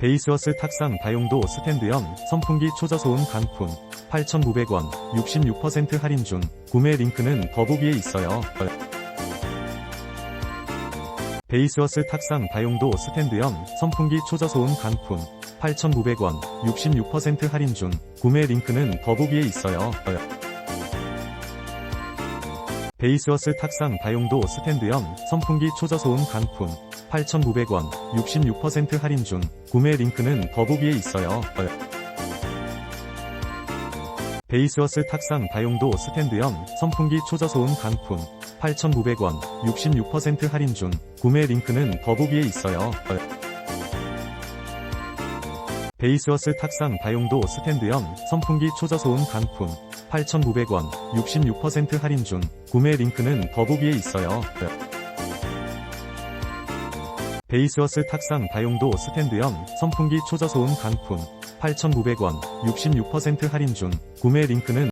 베이스워스 탁상 다용도 스탠드형 선풍기 초저소음 강풍 8,900원 66% 할인 중. 구매 링크는 더보기에 있어요. 베이스워스 탁상 다용도 스탠드형 선풍기 초저소음 강풍 8,900원 66% 할인 중. 구매 링크는 더보기에 있어요. 베이스워스 탁상 다용도 스탠드형 선풍기 초저소음 강풍 8,900원 66% 할인 중. 구매 링크는 더보기에 있어요. 베이스워스 탁상 다용도 스탠드형 선풍기 초저소음 강풍 8,900원 66% 할인 중. 구매 링크는 더보기에 있어요. 베이스워스 탁상 다용도 스탠드형 선풍기 초저소음 강풍 8,900원 66% 할인 중. 구매 링크는 더보기에 있어요. 베이스워스 탁상 다용도 스탠드형 선풍기 초저소음 강풍 8,900원 66% 할인 중. 구매 링크는